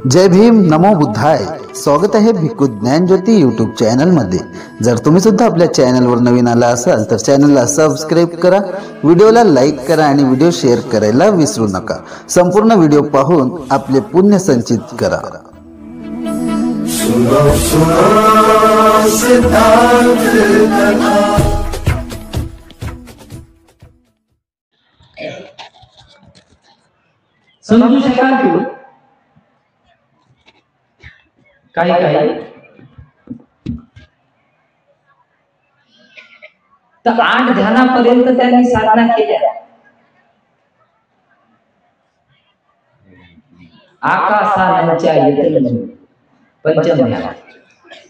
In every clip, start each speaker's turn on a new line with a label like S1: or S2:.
S1: जय भीम, नमो बुद्धाय. स्वागत आहे भिक्खू ज्ञान ज्योती यूट्यूब चॅनल मध्ये. जर तुम्ही सुद्धा आपल्या चॅनलवर नवीन आला असाल तर चॅनलला सबस्क्राईब करा, व्हिडिओला लाईक करा आणि व्हिडिओ शेअर करायला विसरू नका. संपूर्ण व्हिडिओ पाहून आपले पुण्य संचित करा.
S2: समजू शकाल की काही तर 8 ध्यानापर्यंत त्यांनी साधना केल्या. आकाशांच्या येतन पंचम ध्यान.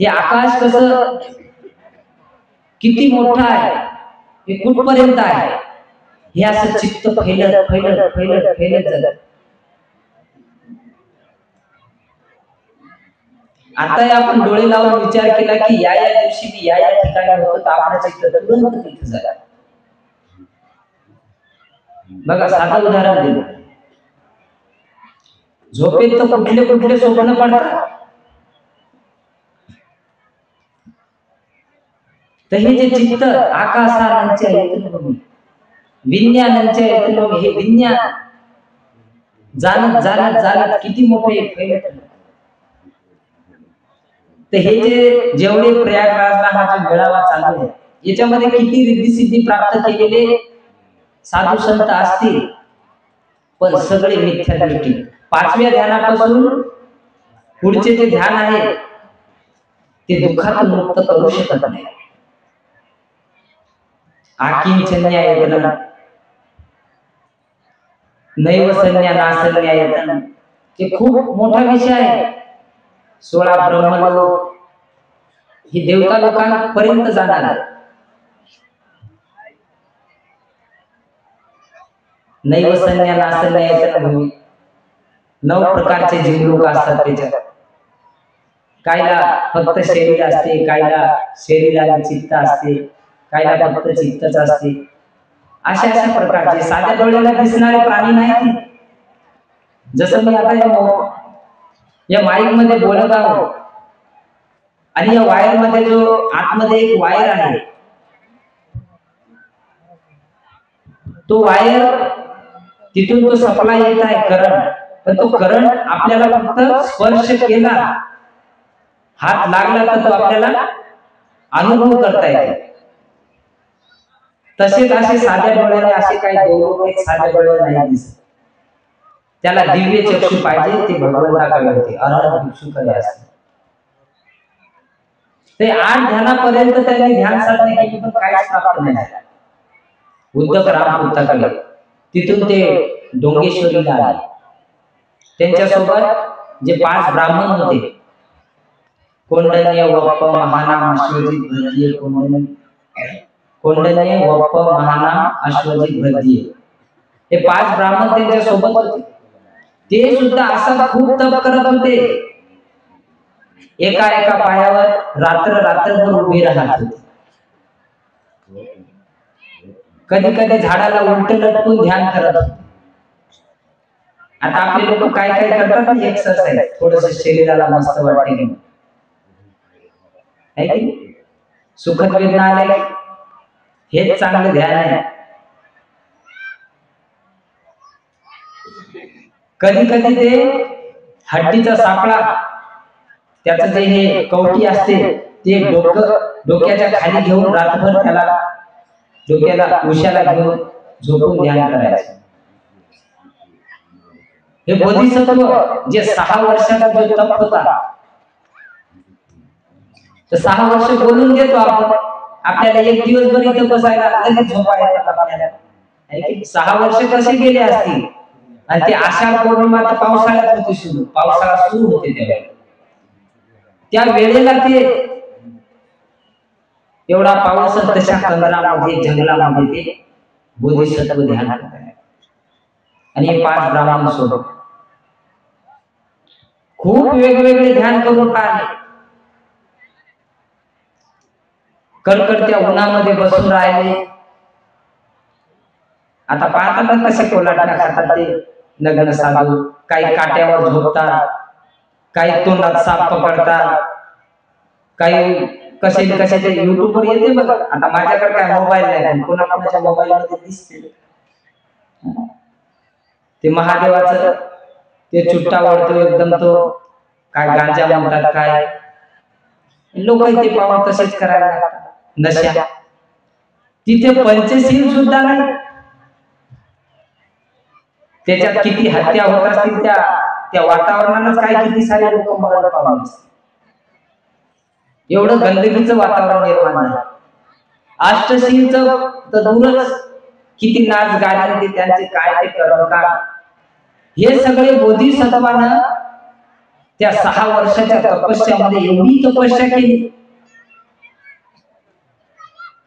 S2: हे आकाश कसं किती मोठं आहे, हे कुठपर्यंत आहे, हे असं चित्त फैलत जातं. आता आपण डोळे लावून विचार केला की या दिवशी मी या ठिकाणी होतो, तर आपलं चित्त तुरंत तिथे झालं. बघा साधं उदाहरण दिलं, झोपेत तर कुठले स्वप्न पडतात. तर हे जे चित्त आकाशांच्या येतन विज्ञानांच्या येतन, हे विज्ञान जाणत किती मोठे फैलत. तर हे जे जेवढे प्रयागराजला हा जो मेळावा चालू आहे, याच्यामध्ये किती रिद्धी सिद्धी प्राप्त केलेले साधू संत असतील, पण सगळे मिथ्या दृष्टी. 5व्या ध्यानापासून पुढचे जे ध्यान आहे ते दुःखातून मुक्त करू शकत नाही. आकिंचन्या येतन, नैव संज्ञा नासन्या येतन, हे खूप मोठा विषय आहे. 16 ब्रह्मलोक ही देवता लोकांपर्यंत जाणार आहे. नैव संज्ञा नासन्या येतन, 9 प्रकारचे जीवलोक असतात त्याच्यात. कायला फक्त शरीर असते, कायला शरीराला चित्त असते, कायला फक्त चित्तच असते. अशा प्रकारचे साध्या डोळ्याला दिसणारे प्राणी नाही. जसं मी आता या माईक मध्ये बोलत आहोत आणि या वायर मध्ये जो आतमध्ये एक वायर आहे, तो वायर तिथून तो सप्लाय येत आहे करंट, पण तो करंट आपल्याला फक्त स्पर्श केला, हात लागला तर तो आपल्याला अनुभव करता येतो. तसेच असे साध्या डोळ्याने असे काही देवलोक एक साध्या डोळ्याने नाही दिसत. त्याला दिव्य चक्षु पाहिजे, ते भगवंताकडे होते, अनंत भिक्षुकडे असते. ते 8 ध्यानापर्यंत त्यांनी ध्यान साधना केली, पण काहीच प्राप्त नाही झालं. उद्धक रामपूरताकडे, तिथून ते डोंगेश्वरीला आले. त्यांच्यासोबत जे 5 ब्राह्मण होते, कोंडन्य वप्प महानाम अश्वजित भद्ये, कोंडन्य वप्प महानाम अश्वजित भद्ये, हे 5 ब्राह्मण त्यांच्या सोबत होते. ते सुद्धा असा खूप तप करत होते, एका पायावर रात्रभर उभे राहत होते. कधी झाडाला उलट लटकून ध्यान करत होते. आता आपले लोक काय करतात, एक्सरसाइज, थोडस शरीराला मस्त वाटते, सुखद वेदना आले, हेच चांगलं ध्यान आहे. कधी ते हड्डीचा सापळा, त्याचं जे हे कवटी असते ते डोक्याच्या खाली घेऊन रात्रभर त्याला डोक्याला उशाला घेऊन झोपून ध्यान करायचं. हे बोधिसत्व जे 6 वर्षाचा जो तप होता, तर 6 वर्ष बोलून देतो आपण, आपल्याला एक दिवसभर इथे बसायला लगेच झोपा येतात आपल्याला. 6 वर्ष कसे गेले असतील. आणि ते आषाढ पौर्णिमा तर पावसाळ्यात होती सुरू, पावसाळा सुरू होते त्या वेळेला ते एवढा पाऊस, तशा कंदरामध्ये जंगलामध्ये ते बोधिसत्व ध्यान करतात. आणि 5 ब्राह्मण सोबत खूप वेगवेगळे ध्यान करून पाहिले. कडकडत्या उन्हामध्ये बसून राहिले. आता पाहतात कसे कोलाटा खातात ते नग्न साधू, काही काट्यावर झोपतात, काही तोंडात साप पकडतात, काही कशाचे युट्यूबवर येते बघ. आता माझ्याकडे काय मोबाईल नाही, पण कोणाच्या मोबाईल मध्ये दिसते ते महादेवाचं ते चुट्टा ओढतो एकदम, तो काय गांजा म्हणतात काय, लोक ते पाहून तसेच करायला लागतात. नशा तिथे पंचशील सुद्धा नाही. त्याच्यात किती हत्या होत असतील, त्या वातावरणानंच काय किती सारे लोक मरण पावले असतील. एवढं गंदगीचं वातावरण निर्माण झालं. अष्टशीलचं तर दूरच, किती नाच गाणे ते त्यांचे काय ते कर्मकांड, हे सगळे बोधिसत्वानं त्या 6 वर्षाच्या तपस्यामध्ये एवढी तपस्या केली.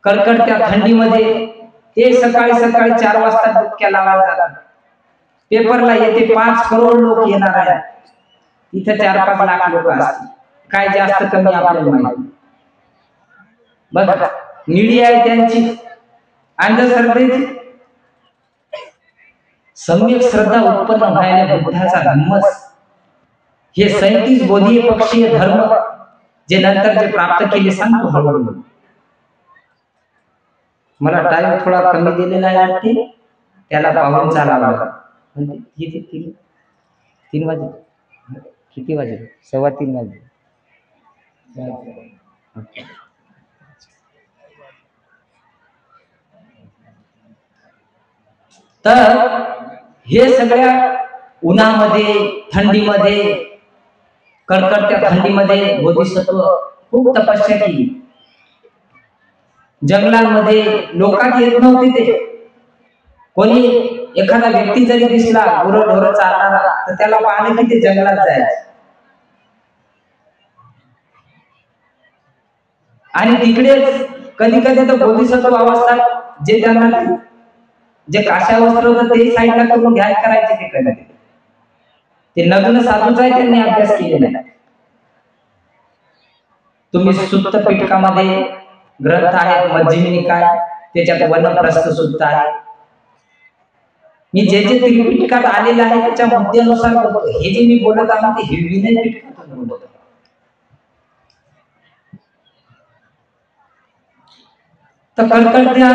S2: कडकडत्या थंडीमध्ये ते सकाळी 4 वाजता डुबक्या लावायला जातात. पेपरला येते 5 करोड लोक येणार आहेत, इथे 4-5 लाख लोक असतील, काय जास्त कमी आपल्याला माहिती. बघा निडी आहे त्यांची, अंधश्रद्धेची. सम्यक श्रद्धा उत्पन्न व्हायला बुद्धाचा धम्मच, हे 37 बोधी पक्षीय धर्म जे नंतर जे प्राप्त केले सांगतो हळूहळू. मला टाइम थोडा कमी दिलेला आहे, त्याला पाहून चालावं. किती 3 वाजले, किती वाजले? 3:15 वाजले. तर हे सगळ्या उन्हामध्ये, थंडीमध्ये, कडकडत्या थंडीमध्ये बोधिसत्व खूप तपस्या केली. जंगलांमध्ये लोकात येत नव्हते ते. कोणी एखादा व्यक्ती जरी दिसला गुरढोर चालणारा, तर त्याला पाहणे की ते जंगलात जायचे. आणि तिकडेच कधी कधी तर बोधिसत्व अवस्था जे त्यांना जे काशा वस्त्र होतं ते साईडला करून ध्यान करायचे. ते कधी ते नग्न साधूच आहे, त्यांनी अभ्यास केलेला नाही. तुम्ही सुत्त पिटकामध्ये ग्रंथ आहेत, मध्यम निकाय, त्याच्यात वनप्रस्थ सुत्त आहे. मी जे त्रिपिटकात आलेलं आहे त्याच्या मुद्द्यानुसार बोलतो. हे जे मी बोलत आहे ते हे विनय पिटकातून बोलतो. तर कडकडत्या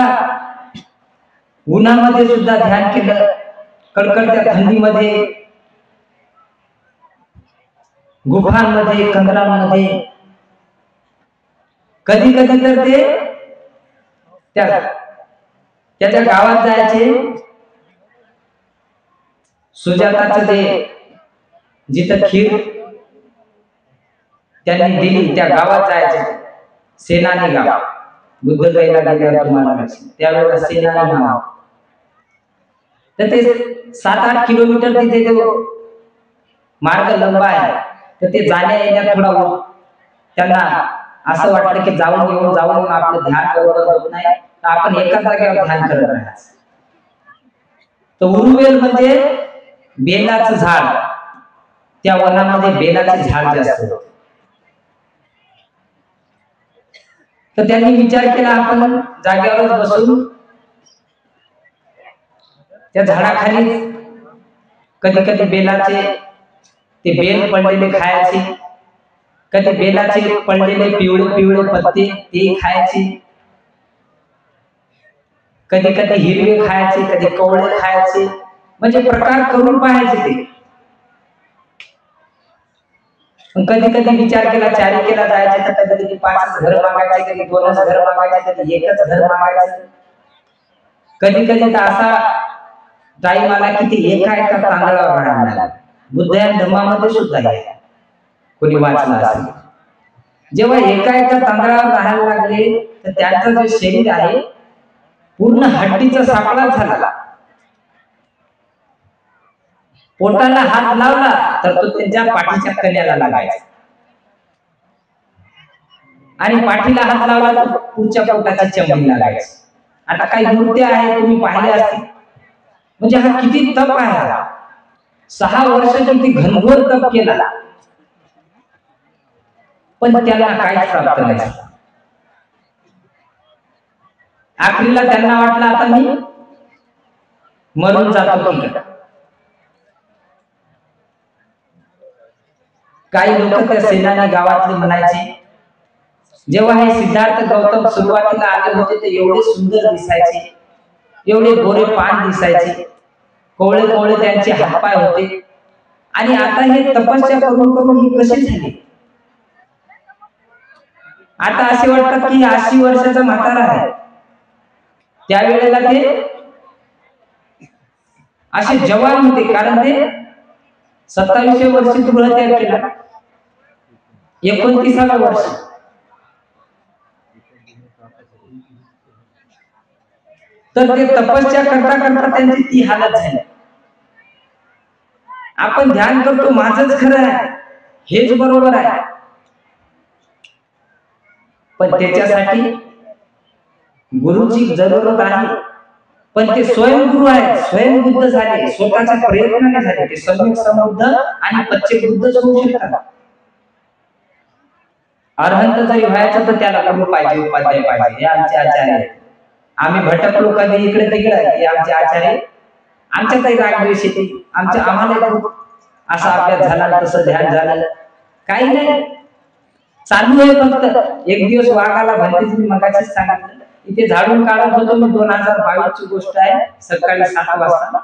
S2: उन्हामध्ये सुद्धा ध्यान केलं, कडकडत्या थंडीमध्ये, गुफांमध्ये, कंदरांमध्ये. कधी कधी तर ते त्याच्या गावात जायचे. सुजाताचं ते जिथं खीर त्यांनी दिली त्या गावात जायचे. सेनानी गाव, बुद्ध गयला गेल्यावर तुम्हाला त्यावेळेला सेनानी नाव. तर ते 7-8 किलोमीटर तिथे जो मार्ग लंबा आहे, तर ते जाण्या येण्यात थोडा त्यांना असं वाटलं की जाऊन येऊन आपलं ध्यान बरोबर होत नाही, तर आपण एकाच जागेवर ध्यान करत राहायचं. तर उरुवेल म्हणजे बेलाचं झाड, त्या वनामध्ये बेलाचे झाड जास्त होते. तर त्यांनी विचार केला आपण जागेवरच बसून त्या झाडाखाली कधी कधी बेलाचे ते बेल पडलेले खायचे, कधी बेलाचे पडलेले पिवळे पत्ते ते खायचे, कधी कधी हिरवे खायचे, कधी कवळे खायचे, म्हणजे प्रकार करून पाहायचे ते. कधी कधी विचार केला चारिकेला जायचे, तर कधी कधी 5 घर मागायचे, कधी 2 घर मागायचे, कधी 1 घर मागायचे. कधी कधी तर असा टाइम आला की ते एका तांदळावर राहणार. बुद्ध या धर्मामध्ये सुद्धा आहे, कोणी वाचला असेल. जेव्हा एका तांदळावर राहायला लागले, तर त्यांचं जे शरीर आहे पूर्ण हड्डीचा सापळा झाला. पोटाला हात लावला तर तो त्यांच्या पाठीच्या कण्याला लागायचा, आणि पाठीला हात लावला तर पुढच्या पोटाच्या चमडीला लागायची. आता काही मूर्त्या आहेत तुम्ही पाहिल्या असतील, म्हणजे हा किती तप आहे. 6 वर्ष त्यांनी घनघोर तप केला, पण त्यांना काहीच प्राप्त नाही. आखरीला त्यांना वाटलं आता मी मरून जातो की. काही लोक त्या सेनानी गावातले म्हणायचे, जेव्हा हे सिद्धार्थ गौतम सुरुवातीला आले होते ते एवढे सुंदर दिसायचे, एवढे गोरे पान दिसायचे, कोवळे कोवळे त्यांचे हातपाय होते, आणि आता हे तपस्या करून करून हे कसे झाले? आता असे वाटतात की 80 वर्षाचा म्हातारा आहे. त्यावेळेला ते असे जवान होते, कारण ते 27व्या वर्षी गृहत्याग केला, 29व्या वर्षी. तर ते तपस्या करता करता त्यांची ती हालत झाली. आपण ध्यान करतो माझंच खरं आहे, हेच बरोबर आहे, पण त्याच्यासाठी गुरुची जरूरत आहे. पण ते स्वयंगुरु आहेत, स्वयंबुद्ध झाले, स्वतःच्या प्रयत्नाने झाले. ते सम्यक समबुद्ध आणि पश्चिमबुद्धच होऊ शकतात. अरहंत जरी व्हायचं तर त्याला गुरु पाहिजे, उपाध्याय पाहिजे. हे आमचे आचार्य आहेत. आम्ही भटकलो कधी इकडे तिकडे, हे आमचे आचार्य. आमच्यातही रागद्वेष येते, आम्हाला असा अभ्यास झाला, तसं ध्यान झालं, काही नाही, चालू आहे. फक्त एक दिवस वाघाला भंतीजी मगाशीच सांगितलं, इथे झाडून काढत होतो मी, 2022 ची गोष्ट आहे, सकाळी 7 वाजता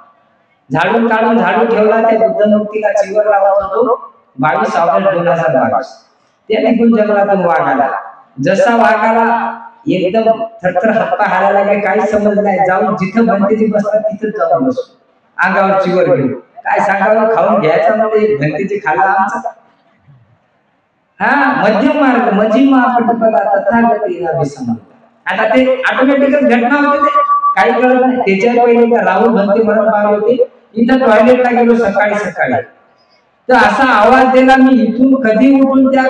S2: झाडून काढून झाडू ठेवला, त्या बुद्धमूर्तीला चिवर लावत होतो. 22 ऑगस्ट 2022 त्या निघून जंगलातून वाघ आला. जसा वाघ आला एकदम थरथर हातपाय हालायला लागले, काही समज नाही. जाऊन जिथं भंतीजी बसतात तिथं जाऊन बसतो, अंगावर चिवर घेऊन. काय सांगावं, खाऊन घ्यायचा मध्ये भंतीजी खाल्ला आमचा. हा मध्यम मार्ग, मजिमा पटपदा तथागती अभिसंबंध. आता ते ऑटोमॅटिकच घटना होते, ते काही कळत नाही. त्याच्या पहिले का राहुल भंते मरण पावले होते, इथं टॉयलेटला गेलो सकाळी सकाळी, तर असा आवाज दिला, मी इथून कधी उठून त्या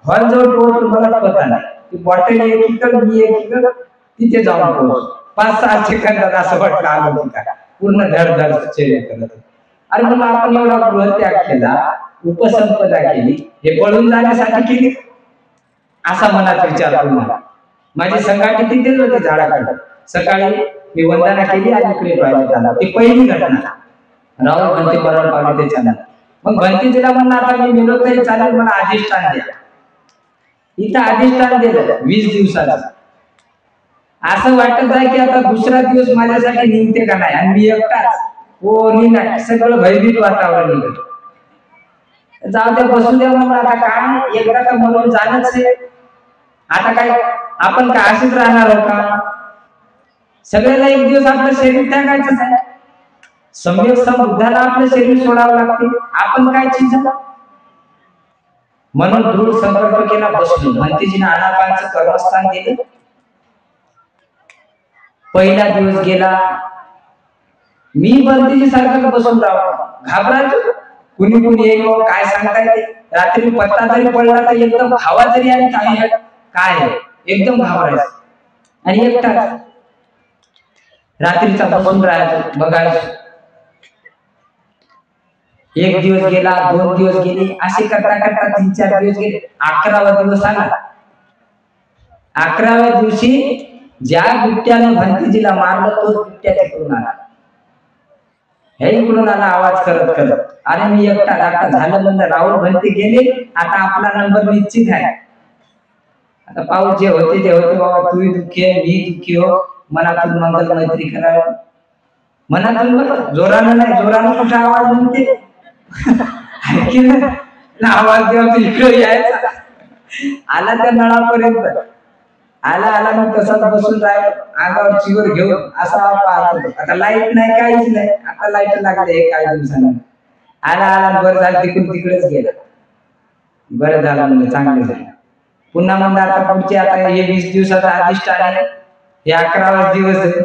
S2: हॉल जवळ पोहोचलो मला पता नाही. ती बॉटल एकीकडे, मी एकीकडे, तिथे जाऊन पोहोचलो. 5-6 सेकंदात असं वाटलं आलो का, पूर्ण धडधड करत. अरे म्हणलं आपण एवढा गृहत्याग केला, उपसंपदा केली, हे पळून जाण्यासाठी केली? असा मनात विचार करून माझी संघाटी तिथेच होती झाडाकडे. सकाळी मी वंदना केली आणि इकडे टॉयलेट आला. ती पहिली घटना. राहुल भंते मरण पावले त्याच्यानंतर मग भंतीजीला म्हणलं, आता मी मेलो तरी चालेल, मला अधिष्ठान द्या. इथं अधिष्ठान दिलं 20 दिवसाचं. असं वाटत आहे की आता दुसरा दिवस माझ्यासाठी निघते का नाही, आणि मी एकटाच, कोणी नाही, सगळं भयभीत वातावरण निघत. जाऊ द्या, बसू द्या म्हणलं, आता काय, एकदा का मरून जाणंच आहे, आता काय आपण काय अशीच राहणार आहोत का? सगळ्याला एक दिवस आपलं शरीर त्यागायचंच आहे. सम्यक समबुद्धाला आपलं शरीर सोडावं लागते, आपण काय चीज. म्हणून दृढ संकल्प केला, बसलो. भंतीजीने आनापानचं कर्मस्थान दिलं. पहिला दिवस गेला, मी भंतीजी सारखं बसून राहतो, घाबरायचो. कुणी कुणी येईल काय सांगता येते. रात्री पत्ता जरी पडला तर एकदम हवा जरी आली काही काय एकदम घाबरायचं. आणि एकटाच रात्रीचा बसून राहायचं, बघायचं. एक दिवस गेला, 2 दिवस गेले, असे करता करता 3-4 दिवस गेले. 11वा दिवस आला. 11व्या दिवशी ज्या बिबट्यानं भंतीजीला मारलं तोच बिबट्या तिकडून आला. हे इकडून आला आवाज करत करत. अरे मी एकटा आता झालं म्हणलं, राहुल भंते गेले, आता आपला नंबर निश्चित आहे. आता पाऊस जे होते ते होते बाबा, तूही दुःखी आहे, मी दुःखी हो, मनातून मंगल मैत्री करावं. मनातून बरं, जोरानं नाही, जोरानं कुठं आवाज म्हणते आवाज देवा इकडे यायचा. आला त्या नळापर्यंत, आला मग तसाच बसून राहिलो, अंगावर चिवर घेऊन असा पाहत होतो. आता लाईट नाही, काहीच नाही. आता लाईट लागले हे काही दिवसांनी. आला बरं झालं, तिकडेच गेला. बरं झालं म्हणजे चांगलं झालं. पुन्हा म्हणलं आता पुढचे, आता हे 20 दिवसाचा अधिष्ठान आहे, हे 11वा दिवस आहे.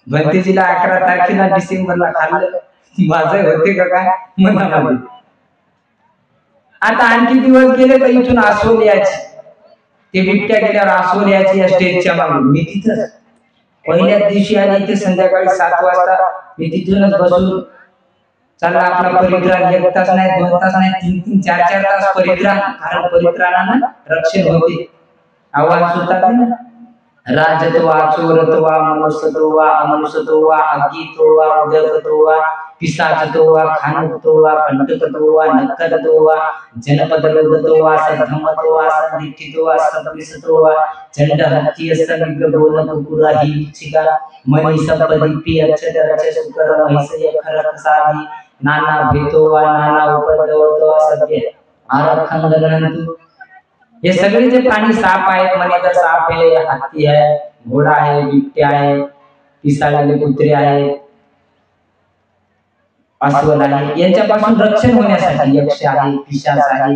S2: भंतीजीला 11 तारखेला डिसेंबरला खाल्लं, माझं होते का काय मनामध्ये. आता आणखी दिवस गेले तर इथून आसोलियाची, ते बिबट्या गेल्यावर आसोलियाची या स्टेजच्या मागून मी तिथंच पहिल्याच दिवशी आली. इथे संध्याकाळी 7 वाजता मी तिथूनच बसून चालला आपला परित्राण. 1 तास नाही, 2 तास नाही, 3-3, 4-4 तास परित्राण. कारण परित्राणानं रक्षण होते. आव्हान सुद्धा ना, राजतो वा, चोरतो वा, मनुष्यतो वा, अमनुष्यतो वा, अज्ञितो वा, उदकतो वा, पिशाचतो वा खानतो वा कंटकतो वा नक्करतो वा जनपदलोगतो वा सद्धमतो वा संदिठितो वा सदविसतो वा चंड हत्ती संग बोल कुकुरा ही चिका मनी संपदीपी अक्षर रच सुकर महिष यखर साधी नाना भेतो वा नाना उपद्रवतो सभ्य आरखंदनंतु। ये सगळे जे प्राणी साप आहेत, म्हणे तर साप आहे, हत्ती आहे, घोडा आहे, बिबट्या आहे, पिसाळलेले कुत्रे आहेत, अस्वल आहे, यांच्यापासून रक्षण होण्यासाठी यक्ष आहे, पिशाच आहे,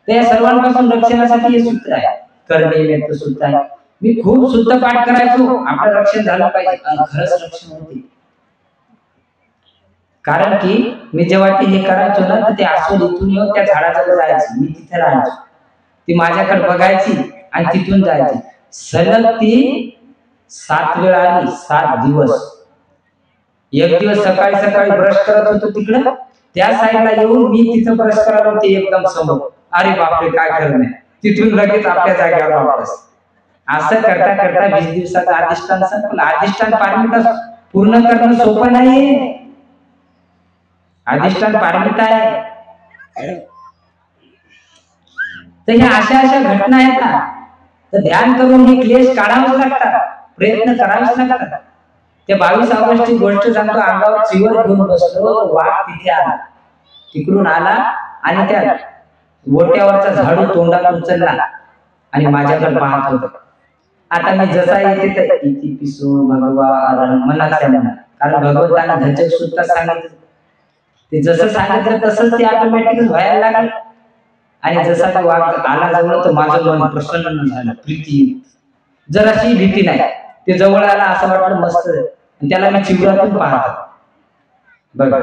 S2: त्या सर्वांपासून रक्षणासाठी हे सूत्र आहे, कर्णेमेत सूत्र आहे। मी खूप सूत्र पाठ करायचो, आपलं रक्षण झालं पाहिजे, खरंच रक्षण होते। कारण की मी जेव्हा ते हे करायचो ना, तर ते अस्वल इथून येऊन त्या झाडाजवळ जायचं, मी तिथे राहायचो, ती माझ्याकडे बघायची आणि तिथून जायची। सलग ती 7 वेळा आली, 7 दिवस। एक दिवस सकाळी सकाळी ब्रश करत होतो तिकडे, त्या साईडला येऊन मी तिथं ब्रश करत होते एकदम समोर, अरे बापरे काय खरं नाही, तिथून लगेच आपल्या जागेवर वापस। असं करता करता 20 दिवसाचा अधिष्ठान संपला। अधिष्ठान पारमिता पूर्ण करणं सोपं नाही, अधिष्ठान पारमिता आहे। तर ह्या अशा घटना आहेत ना, तर ध्यान करून हे क्लेश काढावेच लागतात, प्रयत्न करावेच लागतात। त्या 22 ऑगस्टची गोष्ट सांगतो, अंगावर चिवर घेऊन बसलो, वाघ तिथे आला, तिकडून आला आणि त्या गोट्यावरचा झाडू तोंडात उचलला आणि माझ्याकडे पाहत होता। आता मी जसा येते तर इति पिसो भगवा मनाच्या मनात, कारण भगवंताने धचक सुद्धा सांगितलं, ते जसं सांगितलं तसंच ते ऑटोमॅटिक व्हायला लागलं। आणि जसा तो वाघ आला जवळ, तर माझं मन प्रसन्न झालं, प्रीती, जराशी भीती नाही। ते जवळ आला असं वाटलं मस्त, आणि त्याला मी चिवरातून पाहतो बघ,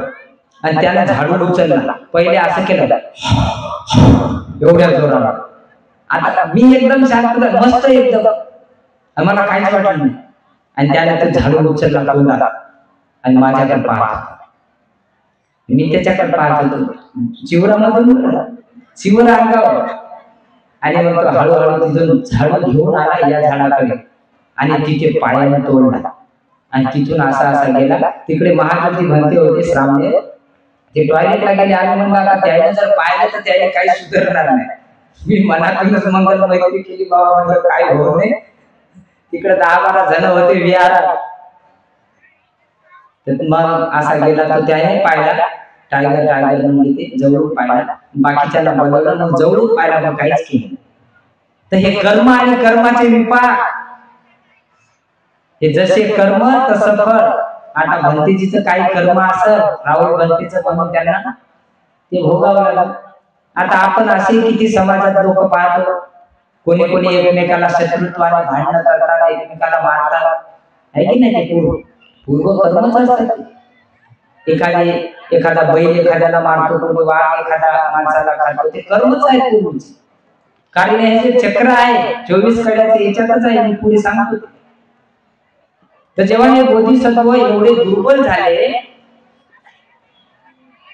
S2: आणि त्याला झाडून उचलला। पहिले असं केलं एवढ्या जोरात, आता मी एकदम शांत मस्त एकदम, मला काहीच वाटलं नाही, आणि त्याला ते झाडून उचलला तोंडाला आणि माझ्याकडे पाहत, मी त्याच्याकडे पाहत होतो चिवरामधून, चिवर अंगावर, आणि मग तो हळूहळू तिथून झाडू घेऊन आला या झाडाकडे आणि तिथे पायाने तोडला आणि तिथून असा गेला। तिकडे महाज्योती म्हणते होते श्रामदेव, ते टॉयलेटला गेले आणि म्हणला त्याने जर पाहिलं तर त्याने काही सुधारणार नाही। मी मनातूनच मंगल मैत्री केली, बाबा म्हणजे काय होऊ नये। तिकडे 10-12 जण होते विहारात, तर मग असा गेला तर त्याने पाहिला, टायगर म्हणजे ते जवळून पाहिला, बाकीच्याला बोलवलं, मग जवळून पाहिला, मग काहीच केलं। तर हे कर्म आणि कर्माचे विपाक, हे जसे कर्म तसं फळ। आता भंतेजीचं काही कर्म असं, राहुल भंतेचं म्हणून त्यांना ते भोगावं लागलं। आता आपण असे किती समाजात लोक पाहतो, कोणी कोणी एकमेकाला शत्रुत्वाने भांडण करतात, एकमेकाला मारतात, आहे की नाही? ते पूर्व कर्मच असतात। एखादा बैल एखाद्याला मारतो, कोणी वाघ एखाद्या माणसाला खातो, ते कर्मच आहे पूर्वीचे। कारण हे चक्र आहे 24 कड्याचे, याच्यातच आहे, मी पुढे सांगतो। तर जेव्हा हे बोधिसत्व एवढे दुर्बल झाले,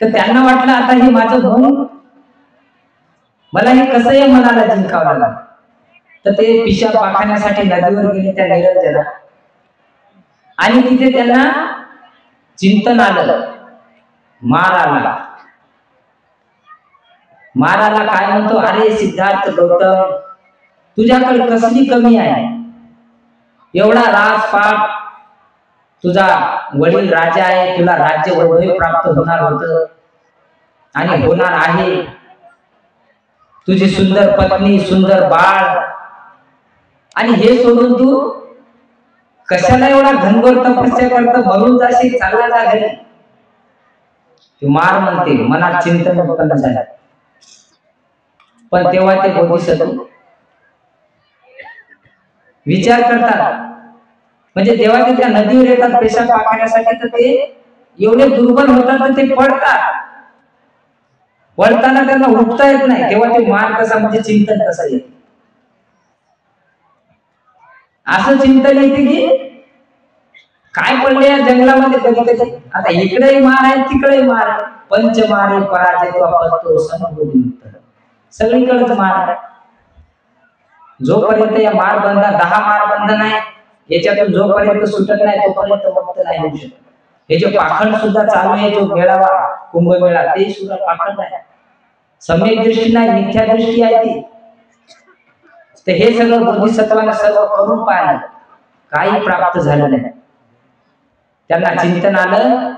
S2: तर त्यांना वाटलं आता हे माझं मन, मला हे कसं या मनाला जिंकावं लागलं। तर ते पिशा पाखण्यासाठी नदीवर गेले त्या निरंजना, आणि तिथे त्यांना चिंतन आलं, मार आला। माराला काय म्हणतो, अरे सिद्धार्थ गौतम, तुझ्याकडे कसली कमी आहे? एवढा राजपाट, तुझा वडील राजा आहे, तुला राज्य वैभव प्राप्त होणार होतं आणि होणार आहे, तुझी सुंदर पत्नी, सुंदर बाळ, आणि हे सोडून तू कशाला एवढा घनघोर तपस्या करतो, म्हणून जाशील, चालला जा घरी। तू मार म्हणते, मनात चिंतन उत्पन्न झालं। पण तेव्हा ते बोधिसत्व विचार करतात, म्हणजे जेव्हा ते त्या नदीवर येतात पेशाब पाखण्यासाठी, तर ते एवढे दुर्बल होतात तर ते पडतात, पडताना त्यांना उठता येत नाही। तेव्हा ते मार कसा, म्हणजे चिंतन कसं येते, असं चिंतन येते की काय पडले या जंगलामध्ये कधी कधी। आता इकडेही मार आहे, तिकडेही मार आहे, पंचमारे पराजय पडतो समबोधी, सगळीकडेच मार आहे। जोपर्यंत या मार बंधन 10 मार बंधन आहे, याच्यातून जोपर्यंत सुटत नाही तोपर्यंत मुक्त नाही होऊ शकत। हे जे पाखंड सुद्धा चालू आहे, जो मेळावा कुंभमेळा, ते सुद्धा पाखंड आहे, सम्यक दृष्टी नाही, मिथ्या दृष्टी आहे ती. तर हे सगळं बोधिसत्वाने सर्व करून पाहिलं, काही प्राप्त झालं नाही. त्यांना चिंतन आलं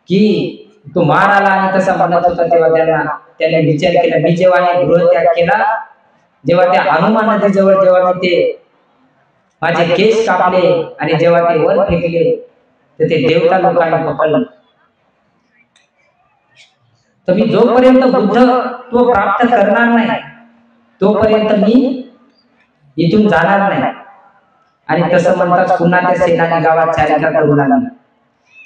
S2: की तो मार आला आणि तसा म्हणत होता, तेव्हा त्यांनी विचार केला, मी जेव्हा हे गृहत्याग केला, जेव्हा त्या हनुमान नदीजवळ जेव्हा मी ते माझे केस कापले आणि जेव्हा ते वर फेकले, तर ते देवता लोकांनी पकडलं. तर मी जोपर्यंत बुद्ध तो प्राप्त करणार नाही, तोपर्यंत मी इथून जाणार नाही. आणि तसं म्हणतात पुन्हा त्या सेनानी गावात चारिका करू लागली.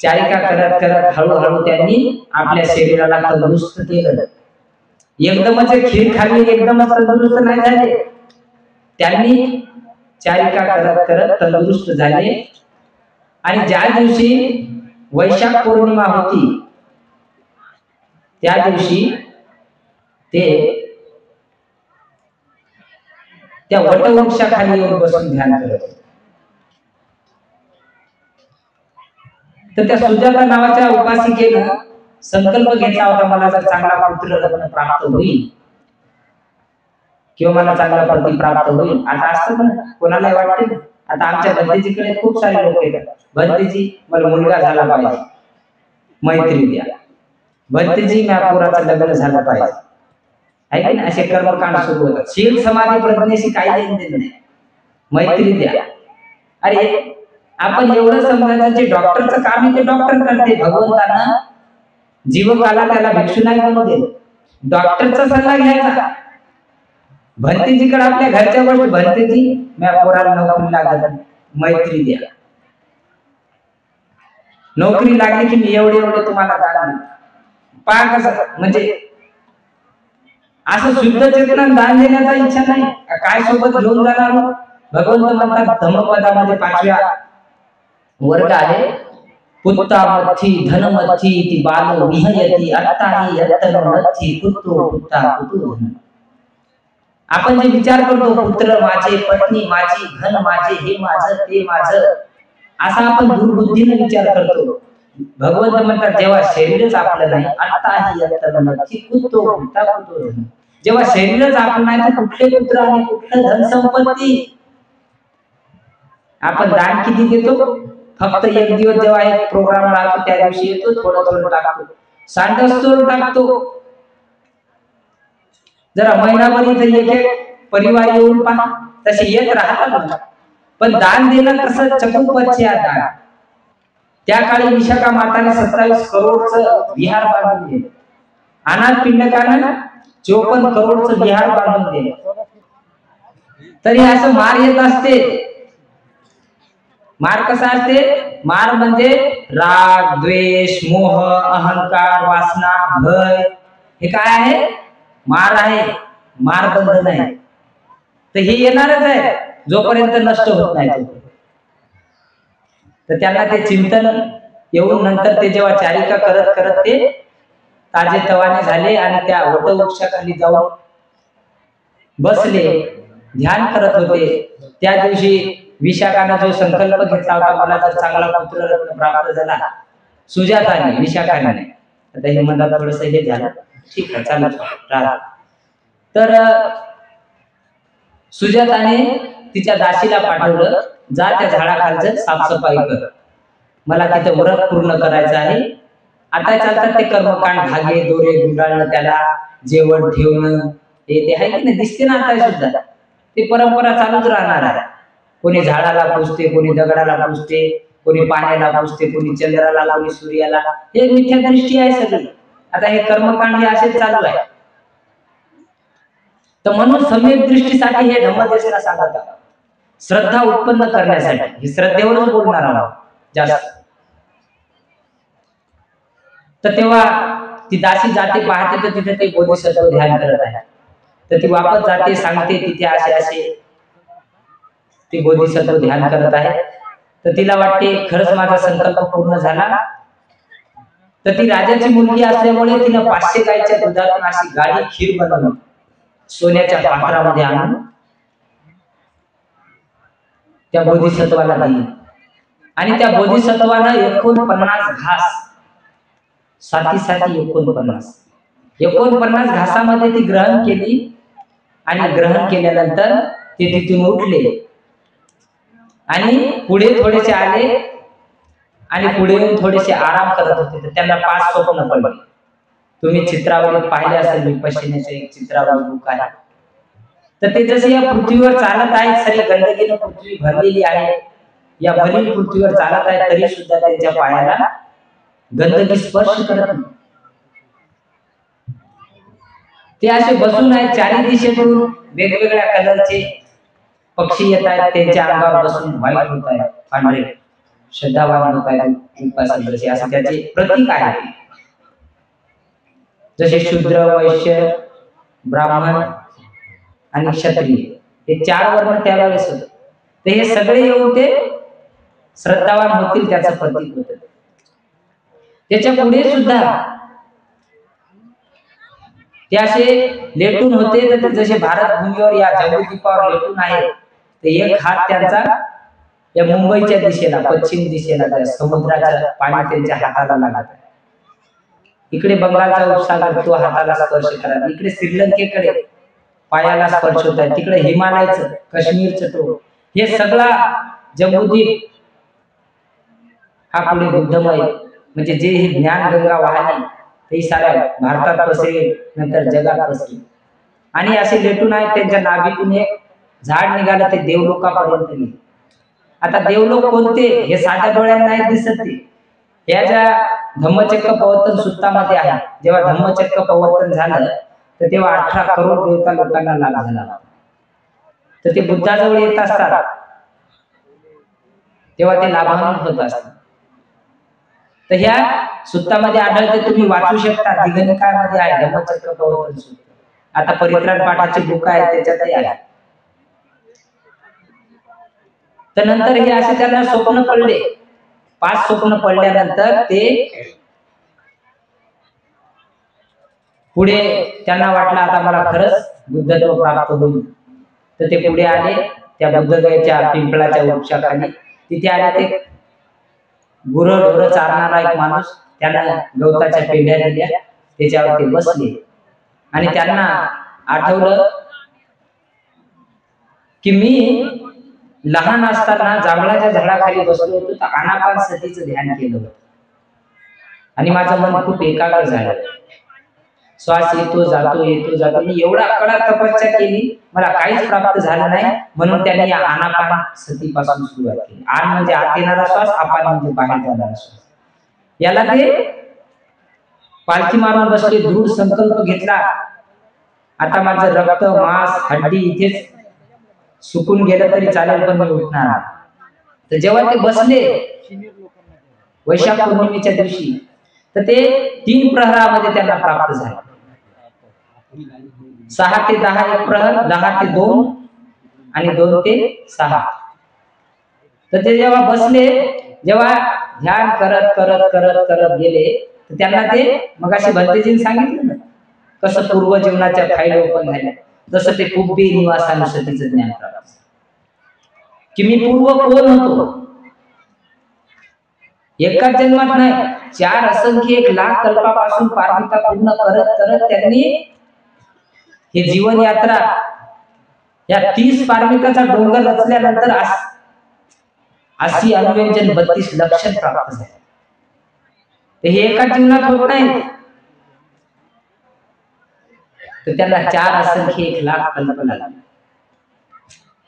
S2: चारिका करत करत हळूहळू त्यांनी आपल्या शरीराला तंदुरुस्त केलं. एकदमच खीर खाल्ली, एकदमच तंदुरुस्त नाही झाले. त्यांनी चारिका करत करत तंदुरुस्त झाले. आणि ज्या दिवशी वैशाख पौर्णिमा होती, त्या दिवशी ते त्या वटवृक्षाखाली येऊन बसून ध्यान करत होते. तर त्या सुजाता नावाच्या उपासिकेनं संकल्प घेतला होता, मला जर चांगला पुत्र रत्न प्राप्त होईल किंवा मला चांगला पती प्राप्त होईल. आता असतं ना, कोणाला वाटते ना, आता आमच्या भंतेजीकडे खूप सारे लोक येतात, भंतेजी मला मुलगा झाला पाहिजे, मैत्री द्या, भंतेजी म्यापुराचं लग्न झालं पाहिजे, आहे की नाही, असे कर्मकांड सुरू होतात. शील समाधी प्रज्ञेशी काही लेनदेन नाही, मैत्री द्या. अरे आपण एवढं समजायचं, जे डॉक्टरचं काम आहे ते डॉक्टर करते. भगवंतानं जीवकाला त्याला भिक्षू नाही बनवू दे, डॉक्टरचा सल्ला घ्यायचा. भंतेजीकडे आपल्या घरच्या गोष्टी, भंतेजी म्या पोराला नोकरी लागत, मैत्री द्या, नोकरी लागली की मी एवढे एवढे तुम्हाला दान देईन. पहा कसं, म्हणजे असं शुद्ध चेतन दान देण्याचा इच्छा नाही, काय सोबत घेऊन जाणार. भगवंत म्हणतात धम्मपदामध्ये 5व्या वर्ग आहे, पुत्तामथी धनमथी ती बालो विहयती अत्ताही अत्तनमथी पुत्तो पुत्ता पुत्तो धन. आपण जे विचार करतो, पुत्र माझे, पत्नी माझी, धन माझे, हे माझं ते माझं, असा आपण दुर्बुद्धीने विचार करतो. भगवंत म्हणतात जेव्हा शरीरच आपलं नाही, अत्ताही अत्तनमथी पुत्तो पुत्ता पुत्तो धन. जेव्हा शरीरच आपलं नाही तर कुठले पुत्र आणि कुठलं धन संपत्ती. आपण दान किती देतो? फक्त एक दिवस जेव्हा एक प्रोग्राम राहतो त्या दिवशी येतो, थोडं थोडं टाकतो, सांडस्तोर टाकतो. जरा महिनाभर इथे एक एक परिवार येऊन पहा, तसे येत राहतात. पण दान देणं कसं चकुपचे दान. त्या काळी विशाखा माताने 27 करोडचं विहार बांधून दिले, अनाथ पिंडकानं 54 करोडचं विहार बांधून दिले. तरी असं मार येत असते. मार कसा असते? मार म्हणजे राग, द्वेष, मोह, अहंकार, वासना, भय, हे काय आहे? मार आहे, मार बंद नाही. तर हे येणारच आहे जोपर्यंत नष्ट होत नाही. तर त्यांना ते चिंतन येऊन नंतर ते जेव्हा चारिका करत करत ते ताजे तवाने झाले आणि त्या वटवृक्षाखाली जाऊन बसले, ध्यान करत होते. त्या दिवशी विशाखाने जो संकल्प घेतला होता, मला जर चांगला पुत्र रत्न प्राप्त झाला, सुजाताने, विशाखाने, आता हे म्हणतात थोडस हे झालं, ठीक आहे चालू राहा. तर सुजाताने तिच्या दासीला पाठवलं, जा त्या झाडाखालचं साफसफाई कर, मला तिथे व्रत पूर्ण करायचं आहे. आता चालतात ते कर्मकांड, धागे दोरे गुंडाळणं, त्याला जेवण ठेवणं, ते आहे की नाही, दिसते ना आता सुद्धा. ती परंपरा चालूच राहणार आहे. कोणी झाडाला पुजते, कोणी दगडाला पुजते, कोणी पाण्याला पुजते, कोणी चंद्राला, कोणी सूर्याला. हे मिथ्या दृष्टी आहे सगळी. आता हे कर्मकांड हे असेच चालू आहे. तर म्हणून सम्यक दृष्टीसाठी हे धम्मदेशना सांगत आहे, श्रद्धा उत्पन्न करण्यासाठी. हे श्रद्धेवरच बोलणार आहोत जास्त. तर तेव्हा ती दासी जाते, पाहते तर तिथे ते बोधिसत्व ध्यान करत आहे. तर ती वापस जाते, सांगते तिथे असे असे ती बोधिसत्व ध्यान करत आहे. तर तिला वाटते खरंच माझा संकल्प पूर्ण झाला. तर ती राजाची मुलगी असल्यामुळे तिने 500 गायच्या दुधातून अशी गाढी खीर बनवली, सोन्याच्या पात्रामध्ये आणून त्या बोधिसत्वाला दिली. आणि त्या बोधिसत्वानं 49 घास, साती 49 घासामध्ये ती ग्रहण केली आणि ग्रहण केल्यानंतर ते तिथून उठले आणि पुढे थोडेसे आले आणि पुढे येऊन थोडेसे आराम करत होते. तर त्यांना 5 स्वप्न पडले. तुम्ही चित्रावरीत पाहिले असेल, विपश्यनेचे एक चित्रावली बुक आहे. तर ते जसे या पृथ्वीवर चालत आहेत, सारी गंदगीने पृथ्वी भरलेली आहे, या मलिन पृथ्वीवर चालत आहेत, तरी सुद्धा त्यांच्या पायाला गंदगी स्पर्श करत नाही. ते असे बसून आहेत, चारी दिशेतून वेगवेगळ्या कलरचे पक्षी येत आहेत, त्यांच्या अंगावर बसून व्हाईट होत आहेत, पांढरे श्रद्धावान होत आहेत, उपासक असं त्याचे प्रतीक आहे. जसे शूद्र, वैश्य, ब्राह्मण आणि क्षत्रिय हे 4 वर्ण त्यावेळेस होते. तर हे सगळे येऊन ते श्रद्धावान होतील त्याचं प्रतीक होत. त्याच्या पुढे सुद्धा ते असे लेटून होते. तर जसे भारत भूमीवर या जम्बूद्वीपावर लेटून आहे, तर एक हात त्यांचा या मुंबईच्या दिशेला, पश्चिम दिशेला, त्या समुद्राचं पाणी त्यांच्या हाताला लागत आहे. इकडे बंगालचा उपसागर तो हाताला स्पर्श करत, इकडे श्रीलंकेकडे पायाला स्पर्श होत आहे, तिकडे हिमालयाचं, काश्मीरचं टोक, हे सगळा जम्बूद्वीप हा पुढे बुद्धमय, म्हणजे जे ही ज्ञानगंगा वाहली ते साऱ्या भारतात पसरेल, नंतर जगात पसरेल. आणि असे लेटून आहेत, त्यांच्या नाभीतून एक झाड निघालं, ते देवलोकापर्यंत गेले. आता देवलोक कोणते हे साध्या डोळ्यांना नाही दिसत. ते या ज्या धम्मचक्र प्रवर्तन सूत्रामध्ये आहे, जेव्हा धम्मचक्र प्रवर्तन झालं तर तेव्हा 18 करोड देवता लोकांना लाभ झाला. तर ते बुद्धाजवळ येत असतात तेव्हा ते लाभान्वित होत असतात. तर ह्या सूत्रामध्ये आढळते, तुम्ही वाचू शकता, दिगनिकामध्ये आहे धम्मचक्र प्रवर्तन सूत्र. आता परित्राण पाठाची बुक आहे, त्याच्यातही आहे. तर नंतर हे असे त्यांना स्वप्न पडले. 5 स्वप्न पडल्यानंतर ते पुढे त्यांना वाटलं आता मला खरंच बुद्धत्व प्राप्त होईल. तर ते पुढे आले, त्या बुद्धगयेच्या पिंपळाच्या वृक्षाखाली. तिथे आले ते गुरढोर चारणारा एक माणूस, त्यांना गवताच्या पेंढ्या दिल्या, त्याच्यावर ते बसले आणि त्यांना आठवलं की मी लहान असताना जांभळाच्या झाडाखाली बसलो होतो, तर आनापानसतीचं ध्यान केलं होतं आणि माझं मन खूप एकाग्र झालं. श्वास येतो जातो, येतो जातो. मी एवढा कडक तपस्या केली, मला काहीच प्राप्त झालं नाही. म्हणून त्यांनी या आनापानसतीपासून सुरुवात केली. आन म्हणजे आत येणारा श्वास, अपान म्हणजे बाहेर जाणारा श्वास. याला ते पालखी मारून बसले, दृढ संकल्प घेतला, आता माझं रक्त, मांस, हड्डी इथेच सुकून गेलं तरी चालेल, पण मी उठणार. तर जेव्हा ते बसले वैशाख पौर्णिमेच्या दिवशी, तर ते 3 प्रहरामध्ये त्यांना प्राप्त झाले. 6 ते 10 एक प्रहर, 10 ते 2 आणि 2 ते 6. तर ते जेव्हा बसले, जेव्हा ध्यान करत करत करत करत गेले, तर त्यांना ते मगाशी भंतेजींनी सांगितलं ना कसं पूर्व जीवनाच्या फाईल ओपन झाल्या, जसं ते कुब्बी निवासानुसतीचं ज्ञान प्राप्त की मी पूर्व कोण होतो. एकाच जन्मात नाही, 4 असंख्य 1 लाख कल्पापासून पारमिता पूर्ण करत करत त्यांनी हे जीवन यात्रा, या 30 पारमिताचा डोंगर रचल्यानंतर 80 अनुव्यंजन 32 लक्षण प्राप्त झाले. तर हे एकाच जीवनात होत नाही, तर त्यांना 4 असंख्य 1 लाख कल्प लागले.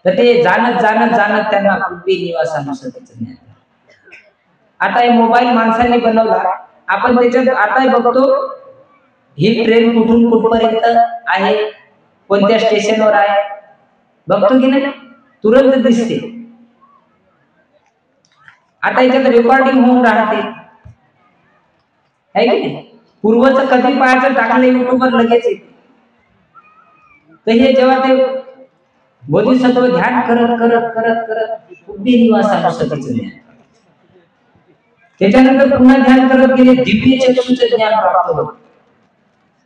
S2: तर ते जाणत जाणत जाणत त्यांना कुब्बी निवासानुसतीचं ज्ञान. आता हे मोबाईल माणसांनी बनवला, आपण त्याच्यात आता बघतो ही ट्रेन कुठून कुठपर्यंत आहे, कोणत्या स्टेशनवर आहे, बघतो की नाही, तुरंत दिसते. आता याच्यात रेकॉर्डिंग होऊन राहते, आहे की नाही. पूर्वच कधी पाहायचं टाकलं युट्यूबवर लगेच येते. तर हे जेव्हा ते बोधिसत्व ध्यान करत करत करत करत कुब्बी निवासानुसतीचं ज्ञान, त्याच्यानंतर पुन्हा ध्यान करत गेले, दिव्य चक्षुचं ज्ञान प्राप्त होतं.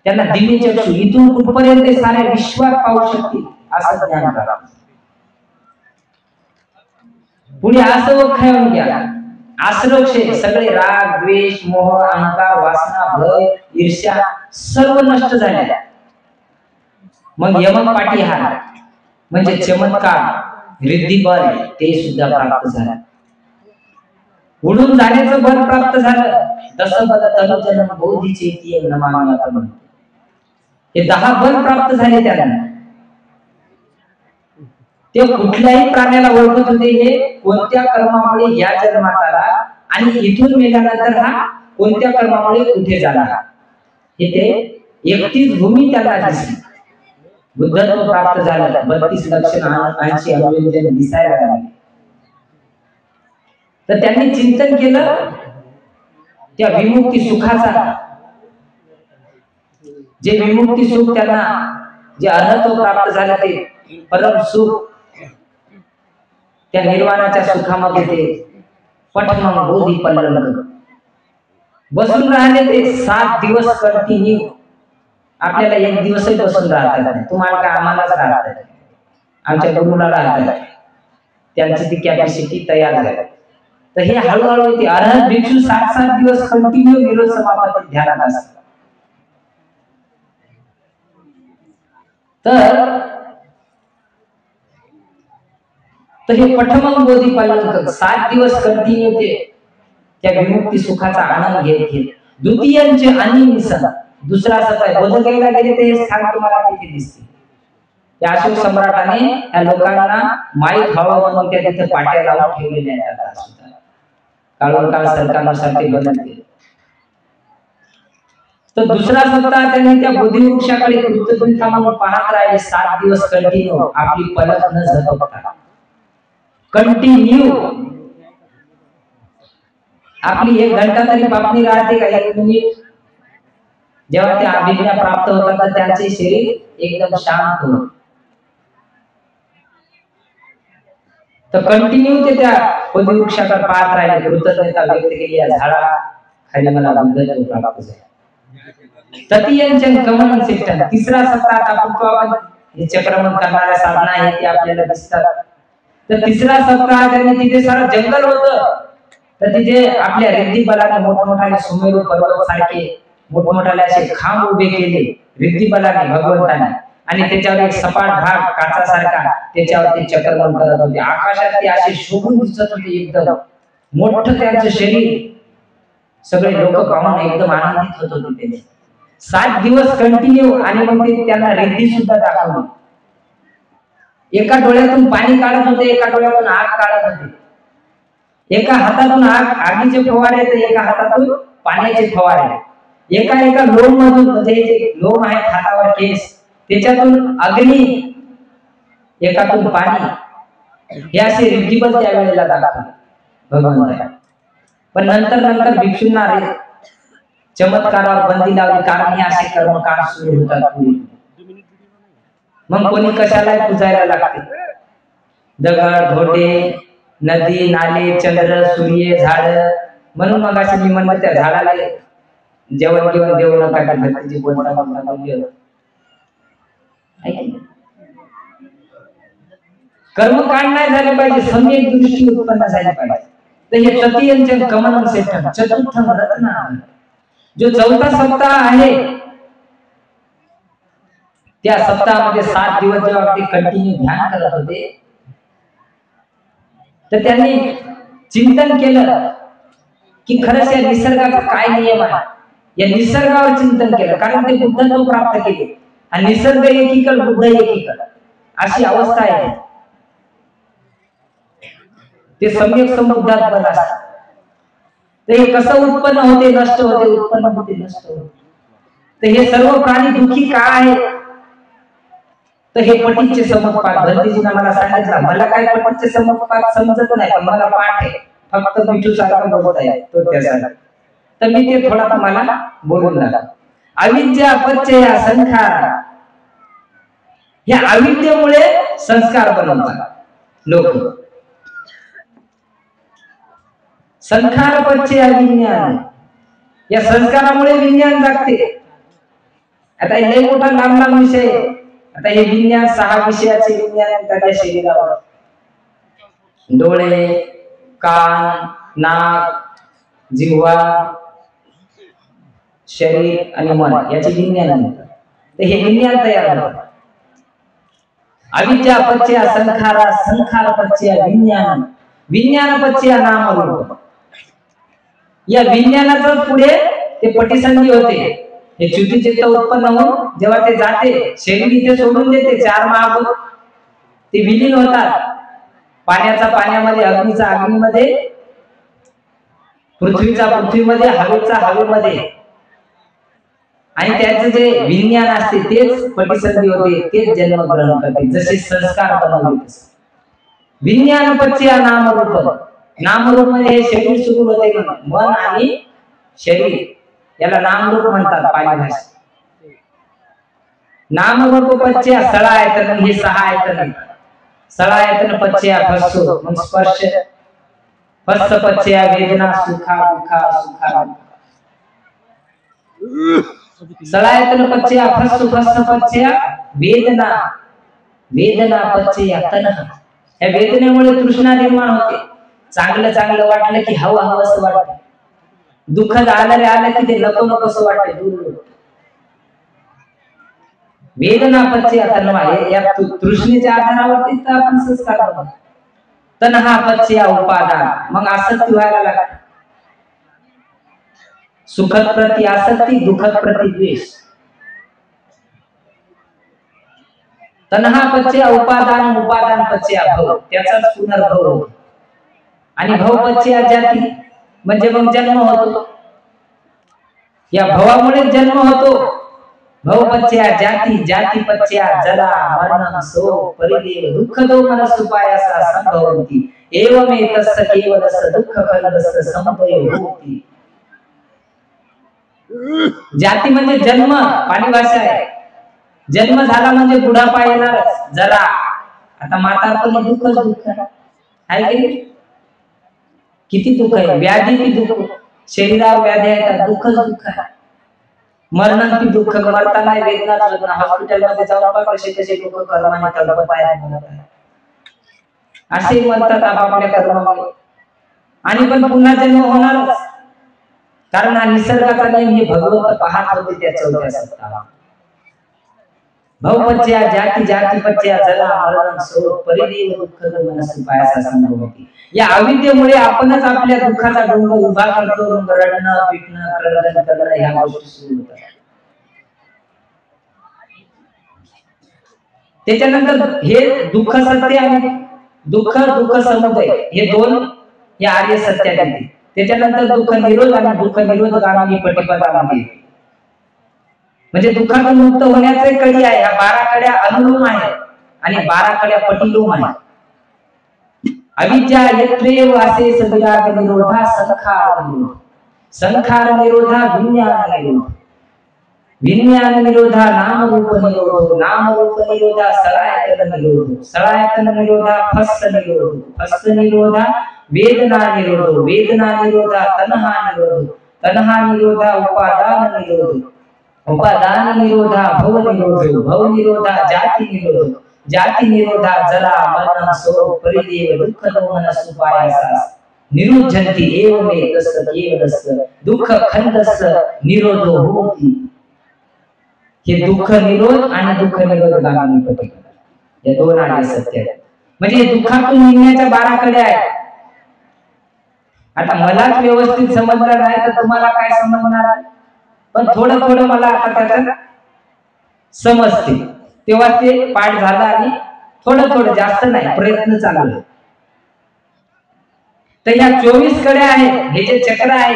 S2: त्यांना दिव्य चक्षु, इथून कुठपर्यंत साऱ्या विश्वात पाहू शकतील असं ज्ञान प्राप्त. पुढे असं खेळून घ्या, आश्रय सगळे राग द्वेष मोह अहंकार वासना भय ईर्ष्या सर्व नष्ट झाले. मग यमन हार म्हणजे चमत्कार रिद्धी बल ते सुद्धा प्राप्त झालं. उडून जाण्याचं बल प्राप्त झालं. दसबल तनुजन बोधीचे ती नमामि आपण हे 10 बल प्राप्त झाले त्यांना. ते कुठल्याही प्राण्याला ओळखत होते हे कोणत्या कर्मामुळे या जन्मात आला आणि इथून मेल्यानंतर हा कोणत्या कर्मामुळे कुठे जाणार हे ते 31 भूमी त्यांना दिसली. बुद्धत्व प्राप्त झालं. 32 लक्षण 80 अनुभवजन दिसायला लागले. तर त्यांनी चिंतन केलं त्या विमुक्ती सुखाचा. जे विमुक्ती सुख त्यांना जे अर्हत्व प्राप्त झालं ते परम सुख त्या निर्वाणाच्या सुखामध्ये ते पठमंग बोधी पल्लंक बसून राहिले. ते 7 दिवस कंटिन्यू. आपल्याला एक दिवसही बसून राहता नाही. तुम्हाला काय आम्हालाच राहता नाही. आमच्या गुरुला राहता. त्यांची ती कॅपॅसिटी तयार झाली. तर हे हळूहळू ते अर्हत भिक्षू 7 दिवस कंटिन्यू निरोध समापती ध्यानात असतात. तर हे पठमंग बोधी पल्लंक 7 दिवस कंटिन्यू ते त्या विमुक्ती सुखाचा आनंद घेत द्वितीयांचे आणि निसन दुसरा सकाळ बोधगयला गेले ते हे स्थान तुम्हाला तिथे दिसते. त्या अशोक सम्राटाने या लोकांना माहीत व्हावं म्हणून त्या तिथे पाट्या लावून ठेवलेल्या आहेत. काळोखाळ सरकारनुसार ते बदलते. तर दुसरा सप्ताह त्यांनी त्या बोधिवृक्षाकडे कृतज्ञता म्हणून पाहत राहिले. 7 दिवस कंटिन्यू आपली पलक न झपकता कंटिन्यू. आपली 1 घंटा तरी बापणी राहते का 1 मिनिट. जेव्हा ते अभिज्ञा प्राप्त होतात तर त्यांचे शरीर एकदम शांत होते. तर कंटिन्यू ते त्या बोधिवृक्षाकडे पाहत राहिले. कृतज्ञता व्यक्त केली. या झाडा खाली मला बुद्धत्व प्राप्त झाले. ततीयंचन गमन सिस्टम तिसरा सप्ताह आपण हे चक्रमण करणाऱ्या साधना आहे ते आपल्याला दिसतात. तर तिसरा सप्ताह त्यांनी तिथे सारं जंगल होतं. तर तिथे आपल्या रिद्धी बलाने मोठमोठाले सुमेरू पर्वत सारखे मोठमोठाले असे खांब उभे केले रिद्धी बलाने भगवंताने. आणि त्याच्यावर एक सपाट भाग काचासारखा त्याच्यावर ते चक्रमण करत होते. आकाशात ते असे शोभून दिसत होते. एकदम मोठं त्यांचं शरीर. सगळे लोक पाहून एकदम आनंदित होत होते. ते 7 दिवस कंटिन्यू. आणि मग ते त्यांना रिद्धी सुद्धा दाखवली. एका डोळ्यातून पाणी काढत होते. एका डोळ्यातून आग काढत होते. एका हातातून आगीचे फवारे तर एका हातातून पाण्याचे फवारे. एका लोम मधून म्हणजे जे लोम आहेत हातावर केस त्याच्यातून अग्नी एकातून पाणी हे असे रिद्धिबल त्यावेळेला दाखवले भगवंताने. पण नंतर भिक्षूंना चमत्कारावर बंदी लावली. कारण हे असे कर्मकांड सुरू होतात पुढे. मग कोणी कशाला पूजायला लागते. दगड धोटे नदी नाले चंद्र सूर्य झाड. म्हणून मग असे मी म्हणलं त्या झाडाला जेवण देऊ नका. धरतीची कर्मकांड नाही झाले पाहिजे. सम्यक दृष्टी उत्पन्न झाली पाहिजे. तर हे ततीयंचन गमन सिस्टम चतुर्थ रत्न जो 4था सप्ताह आहे त्या सप्ताहामध्ये 7 दिवस जेव्हा ते कंटिन्यू ध्यान करत होते तर त्यांनी चिंतन केलं की खरंच या निसर्गाचा काय नियम आहे. या निसर्गावर चिंतन केलं. कारण ते बुद्धत्व प्राप्त केले. आणि निसर्ग एकीकड बुद्ध एकीकड अशी अवस्था आहे. ते सम्यक समुद्रात बल असतात. ते कसं उत्पन्न होते नष्ट होते उत्पन्न होते नष्ट होते. तर हे सर्व प्राणी दुःखी का आहेत. तर हे पटीचे समुत्पाद भंतीजीने मला सांगितलं. मला काय पटीचे समुत्पाद समजत नाही पण मला पाठ आहे. फक्त मिठू सारखं बोलत आहे तो त्यासाठी. तर मी ते थोडा तुम्हाला बोलून लागलो. अविद्या अपचय संखार. या अविद्येमुळे संस्कार बनवतात लोक. संखार पच्चय विज्ञान. या संस्कारामुळे विज्ञान जागते. आता लय मोठा लांब विषय. आता हे विज्ञान 6 विषयाचे विज्ञान त्याच्या शरीरावर डोळे कान नाक, जिव्हा, शरीर आणि मन याची विज्ञान म्हणतात. तर हे विज्ञान तयार होतं. अविद्या पच्चया संखारा, संखार पच्चया विज्ञान, विज्ञान पच्चया नामरूप. या विज्ञानाचं पुढे ते पटिसंधी होते. हे च्युती चित्त उत्पन्न होऊन जेव्हा ते जाते, शरीर इथे सोडून देते, 4 महाभूत ते विलीन होतात. पाण्याचा पाण्यामध्ये, अग्नीचा अग्नीमध्ये, पृथ्वीचा पृथ्वीमध्ये, हवेचा हवेमध्ये. आणि त्याचं जे विज्ञान असते तेच पटिसंधी होते, तेच जन्म ग्रहण करते. जसे संस्कार बनवले तसे विज्ञान पच्चया नामरूप. नामरूप म्हणजे हे शरीर सुरू होते. मन आणि शरीर याला नामरूप म्हणतात पाली भाषेत. नामरूप पच्चया सळायतन, हे 6 आयतन. सळायतन पच्चया फस्सु, मग स्पर्श. फस्स पच्चया वेदना, सुखा दुःखा, सुखा सळायतन पच्चया फस्सु, फस्स पच्चया वेदना, वेदना पच्चया तन्हा. या वेदनेमुळे तृष्णा निर्माण होते. चांगलं चांगलं वाटलं की हवं हवं असं वाटतं. दुःखद आलं की ते नको नको असं वाटतं, दूर. वेदना पच्चया तन्हा. या तृष्णेच्या आधारावरती तर आपण संस्कार करतो. तन्हा पच्चया उपादान, मग आसक्ती व्हायला लागते. सुखद प्रति आसक्ती, दुःखद प्रति द्वेष. तन्हा पच्चया उपादान, उपादान पच्चया भव, त्याचाच पुनर्भव होतो. आणि भव पच्चया जाती, म्हणजे मग जन्म होतो. या भवामुळे जन्म होतो. भव पच्चया जाती, जाती पच्चया जरा मरण शोक परिदेव दुःख दोमनसुपायासा संभवन्ति. एवमेतस्य केवलस्य दुःख खलस्य संभयो होती. जाती म्हणजे जन्म, पाली भाषा आहे. जन्म झाला म्हणजे बुढापा येणारच. जरा आता म्हातारपणी दुःखच दुःख आहे की किती दुःख आहे. व्याधी की दुःख, शरीरावर व्याधी आहेत, दुःखच दुःख आहे. मरण की दुःख, मरताना वेदनाच वेदना. हॉस्पिटलमध्ये जाऊन पहा कसे कसे लोक कर्माने तडपत आहेत, असे म्हणतात आपापल्या कर्मामुळे. आणि पण पुन्हा जन्म होणारच, कारण हा निसर्गाचा नियम. हे भगवंत पाहत होते त्या 4थ्या सप्ताहात. भव पच्चया जाती, जाती पच्चया जरा मरण शोक परिदेव दुःख दोमनसुपायासा संभवन्ति. या अविद्येमुळे आपणच आपल्या दुःखाचा डोंगर उभा करतो. रडणं, पिटणं, क्रंदन करणं ह्या गोष्टी सुरू होतात. त्याच्यानंतर हे दुःख सत्य आणि दुःख दुःख समुदय, हे 2 या आर्य सत्यात येते. त्याच्यानंतर दुःख निरोध आणि दुःख निरोधगामी पटिपदामध्ये. म्हणजे दुःखातून मुक्त होण्याचे कडी आहे. या 12 कड्या अनुलोम आहेत आणि 12 कड्या पटिलोम आहेत. अविद्या यत्रेव असे सविराग निरोधा, संखार निरोध, संखार निरोधा विज्ञान निरोध, विज्ञान निरोधा नाम रूप निरोध, नाम रूप निरोधा सळायतन निरोध, सळायतन निरोधा फस्स निरोध, फस्स निरोधा वेदना निरोध, वेदना निरोधा तन्हा निरोध, तन्हा निरोधा उपादान निरोध, उपादान निरोधा भव निरोध, भव निरोधा जाति निरोध, जाति निरोधा जरा मरण शोक परिदेव दुःख दोमनसुपायासा निरुद्धन्ति. एवमेतस्य केवलस्य दुःख खण्डस्य निरोधो होति. हे दुःख निरोध आणि दुःख निरोधगामी पटिपदा, या 2 आर्य सत्य आहेत. म्हणजे दुःखातून निघण्याच्या 12 कड्या आहेत. आता मलाच व्यवस्थित समजलं नाही तर तुम्हाला काय समजणार. पण थोडं थोडं मला आता त्याचं समजते, तेव्हा ते पाठ झालं. आणि थोडं थोडं, जास्त नाही, प्रयत्न चालू आहे. तर या 24 कड्या आहेत. हे जे चक्र आहे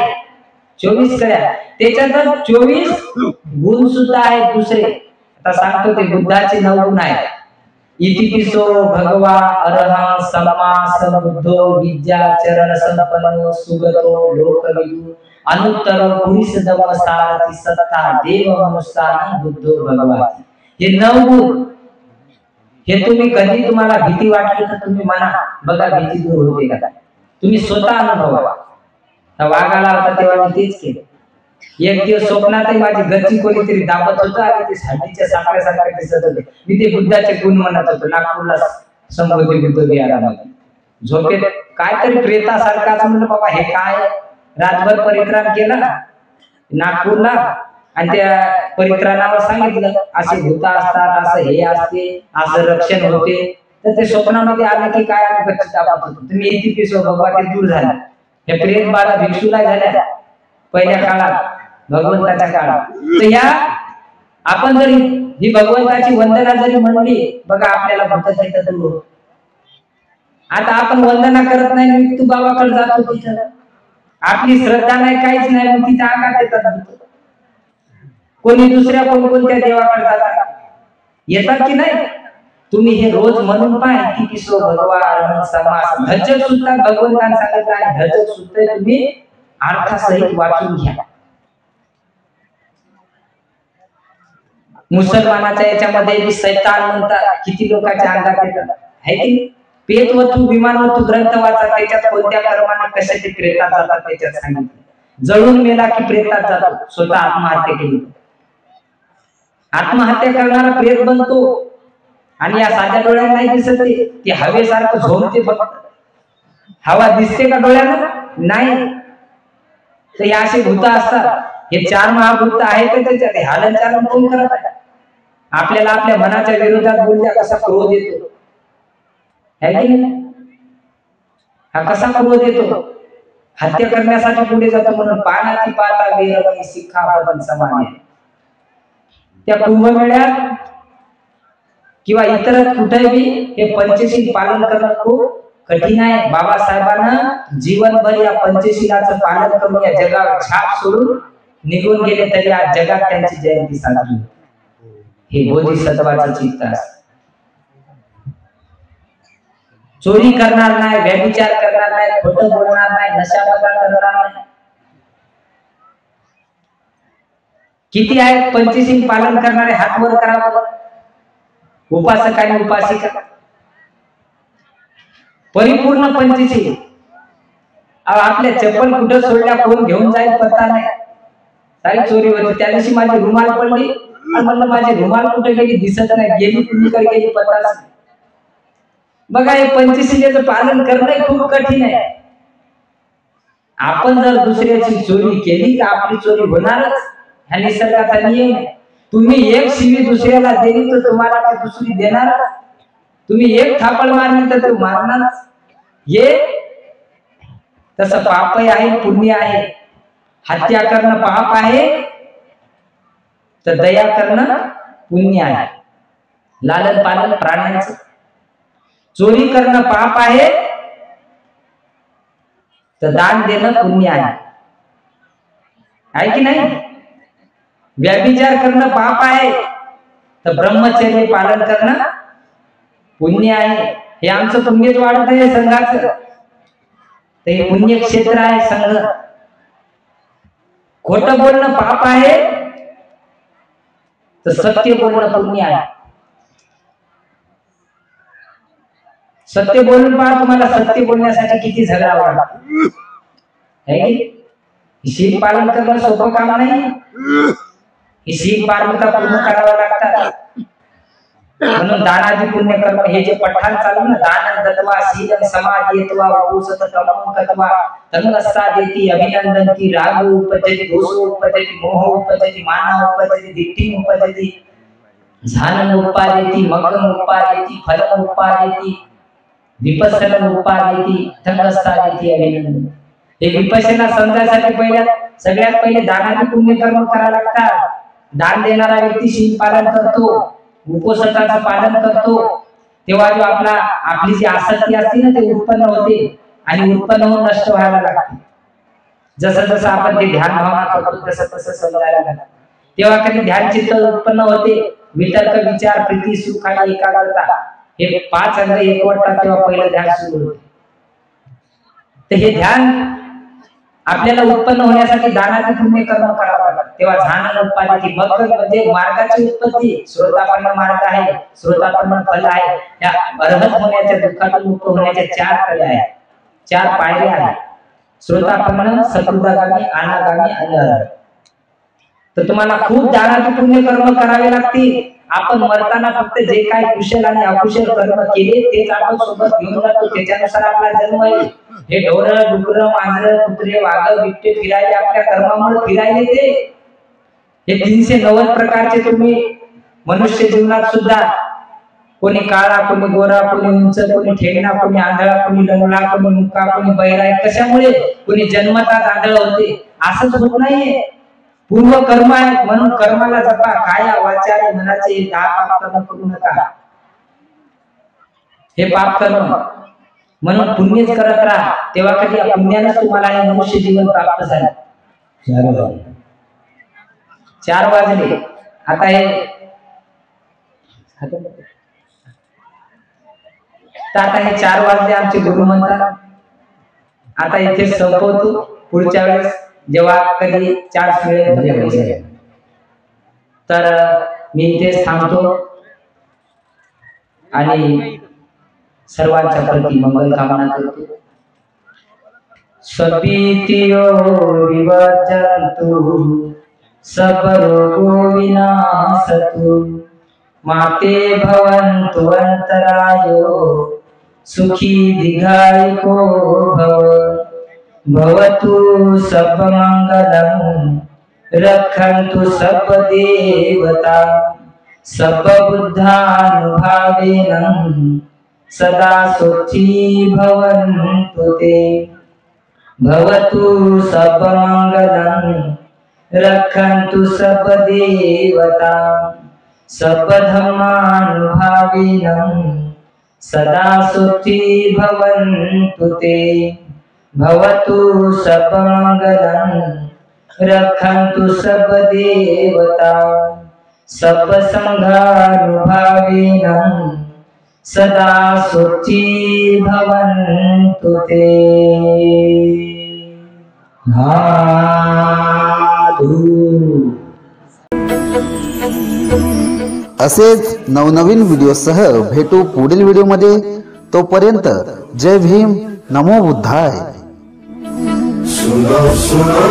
S2: 24 कड्या, त्याच्यात 24 गुण सुद्धा आहेत दुसरे. आता सांगतो ते बुद्धाचे 9 गुण आहेत. इतिपिसो भगवा अरहं सम्मा संबुद्धो विद्या चरण संपन्नो सुगतो लोकविदु अनुत्तरो पुरुष दम सारथी सत्ता देव मनुष्यानं बुद्धो भगवाती. हे 9 गुण. हे तुम्ही कधी तुम्हाला भीती वाटली तर तुम्ही म्हणा, बघा भीती दूर होते का. तुम्ही स्वतः अनुभवा. वाघाला होता तेव्हा मी तेच केलं. एक दिवस स्वप्नातही माझी गच्ची कोणीतरी दाबत होतं आणि ते हड्डीच्या साखळ्यासारखं दिसत होते. मी ते बुद्धाचे गुण म्हणत होतो. नागपूरला संबोधी बुद्ध विहारामध्ये झोपेत काहीतरी प्रेतासारखं असं म्हणलं बाबा हे काय, रातभर परित्राण केला नागपूरला आणि त्या परित्राणावर सांगितलं असे भूत असतात, असं हे असते, असं रक्षण होते. तर ते स्वप्नामध्ये आलं की काय आम्ही कच्ची दाबत होतो, तुम्ही इथे पिसो भगवा ते दूर झाला. हे प्रेत बाळा भिक्षूला झाल्या पहिल्या काळात, भगवंताच्या काळात. तर ह्या आपण जरी ही भगवंताची वंदना जरी म्हणली, बघा आपल्याला भक्त येतं दूर. आता आपण वंदना करत नाही, मृत्यू बाबाकडे जातो तिथं, आपली श्रद्धा नाही काहीच नाही, मग तिथे आघात येतात. कोणी दुसऱ्या कोणकोणत्या देवाकडे जातात, येतात की नाही. तुम्ही हे रोज म्हणून पाय की किसो भगवान समास धजक सुद्धा भगवंताने सांगितलं आहे, धजक सुद्धा तुम्ही अर्थासहित वाचून घ्या. मुसलमानाच्या याच्यामध्ये सैतान म्हणतात, किती लोकांच्या अंगात येतात आहे की पेट वतू विमान वतू ग्रंथ वाचा, त्याच्यात कोणत्या कर्माने कशाचे प्रेतात जातात त्याच्यात सांगितलं. जळून मेला की प्रेतात जातो, स्वतः आत्महत्या केली. आत्महत्या करणारा प्रेत बनतो आणि या साध्या डोळ्यांना नाही दिसत, ते हवेसारखं झोमते. फक्त हवा दिसते का डोळ्यांना? नाही. तर हे असे भूत असतात. हे चार महाभूत आहेत, त्याच्यात हालन चालन कोण करत आहे? आपल्याला आपल्या मनाच्या विरोधात बोलल्या कसा क्रोध येतो, है की नाही? हा कसा क्रोध येतो? हत्या करण्यासाठी पुढे जातो. म्हणून पानाची पाता वेरवणी शिखापदन समान. त्या कुंभमेळ्यात किंवा इतर कुठेही हे पंचशील पालन करणं खूप कठीण आहे. बाबासाहेबांना जीवनभर या पंचशीलाचं पालन करून या जगावर छाप सोडून निघून गेले, तरी आज जगात त्यांची जयंती साजरी. हे बोधिसत्वाचं चित्त असतं. चोरी करणार नाही, व्यभिचार करणार नाही, खोटं बोलणार नाही, नशापदार्थ करणार नाही. किती आहेत पंचशील पालन करणारे? हात वर करावं. उपासक आणि उपासिका परिपूर्ण पंचशील. आपल्या चप्पल कुठं सोडल्या, कोण घेऊन जाईल पत्ता नाही. सारी चोरी होती. त्या दिवशी माझी रुमाल पडली, म्हणलं माझी रुमाल कुठे गेली, दिसत नाही, गेली कुणीकडे गेली पत्ता नाही. बघा, हे पंचशीलेचं पालन करणं खूप कठीण आहे. आपण जर दुसऱ्याची चोरी केली तर आपली चोरी होणारच, हा निसर्गाचा नियम आहे. तुम्ही एक शिवी दुसऱ्याला दिली तर तुम्हाला ती दुसरी देणार. तुम्ही एक थापड मारली तर तो मारणारच. हे तसं पापही आहे, पुण्य आहे. हत्या करणं पाप आहे, तर दया करणं पुण्य आहे. लालन पालन प्राण्यांचं. चोरी करणं पाप आहे, तर दान देणं पुण्य आहे की नाही? व्यभिचार करणं पाप आहे, तर ब्रह्मचर्य पालन करणं पुण्य आहे. हे आमचं पुण्यच वाढत आहे संघाचं. तर हे पुण्य क्षेत्र आहे संघ. खोटं बोलणं पाप आहे, तर सत्य बोलणं पुण्य आहे. सत्य बोलून पहा, तुम्हाला सत्य बोलण्यासाठी किती झगडा वाढतो. शील पालन करणं सोपं काम नाही. ही शील पात्रता पूर्ण करावं लागतात. म्हणून दानादी पुण्य कर्म हे जे पठाण चालू ना, दान दत्वा शीलं समाधीत्वा वपुसत तमं कत्वा तन्नस्सा देती अभिनंदन्ति राग उपजति दोष उपजति मोह उपजति मान उपजति दिट्ठि उपजति झानन उपादेति मग्न उपादेति फल उपादेति विपස්සना उपादेति तन्नस्सा देती अभिनंदन. हे विपස්සना समजायसाठी सगळ्यात पहिले दानादी पुण्य कर्म करावं लागतात. दान देणारा व्यक्ती शील पालन करतो, उपोषणाचं पालन करतो, तेव्हा जो आपली जी आसक्ती असते ना, ते उत्पन्न होते आणि उत्पन्न होऊन नष्ट व्हायला लागते. जसं जसं आपण ते ध्यान भावना करतो तसं तसं समजायला लागतं. तेव्हा कधी ध्यान चित्त उत्पन्न होते. वितर्क विचार प्रीती सुख आणि एकाग्रता हे 5 अंग एकवटतात, तेव्हा पहिलं ध्यान सुरू होते. तर हे ध्यान आपल्याला उत्पन्न होण्यासाठी दानाचे पुण्य कर्म करावं लागतं. तेव्हा झानन उत्पादती मग म्हणजे मार्गाची उत्पत्ती. श्रोतापन्न मार्ग आहे, श्रोतापन्न फल आहे. या अर्हत होण्याच्या, दुःखातून मुक्त होण्याच्या 4 कड्या आहेत, 4 पायऱ्या आहेत. श्रोतापन्न, सकृदागामी, अनागामी आणि अर्हत. तर तुम्हाला खूप दानाचे पुण्य कर्म करावे लागतील. आपण मरताना फक्त जे काय कुशल आणि अकुशल कर्म केले तेच आपण सोबत घेऊन जातो, त्याच्यानुसार आपला जन्म येईल. हे ढोरं डुकर मांजर कुत्रे वाघ बिबटे फिरायले आपल्या कर्मामुळे फिरायले ते. हे 390 प्रकारचे तुम्ही मनुष्य जीवनात सुद्धा कोणी काळा कोणी गोरा कोणी उंच कोणी ठेंगणा कोणी आंधळा कोणी लंगडा कोणी मुका कोणी बहिरा आहे. कशामुळे? कोणी जन्मताच आंधळ होते असंच होत नाहीये. पूर्व कर्म आहे म्हणून कर्माला जपा. काया वाचा मनाचे 10 पाप कर्म करू नका. हे पाप कर्म म्हणून पुण्यच करत राहा. तेव्हा कधी या पुण्याने तुम्हाला हे मनुष्य जीवन प्राप्त झाले. 4 वाजले. आता हे आता हे 4 वाजले आमचे गुरु म्हणतात. आता इथे संपवतो. पुढच्या वेळेस जेव्हा कधी 4 मिळेल तर मी इथेच थांबतो आणि सर्वांच्या प्रती मंगल कामना करतो. स्वपीतियो विवर्जन्तु सब रोगो विनाशतु माते भवन्तु अंतरायो सुखी दीर्घायुको भव. भवतु सब मंगलम रक्षन्तु सब देवता सब बुद्धानुभावेन सदा सुखी भवन्तु ते. भवतु सब मंगलम रक्षन्तु सब देवता सब धर्मानुभावेन सदा सुखी भवन्तु ते. भवतु सब मंगलम रक्षन्तु सब देवता सब संघानुभावेन सदा सुखी भवन्तु ते.
S1: असेच नवनवीन व्हिडिओसह भेटू पुढील व्हिडिओमध्ये. तोपर्यंत जय भीम, नमो बुद्धाय.
S3: सुनो सुनो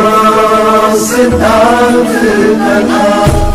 S3: सिद्धांत कथा.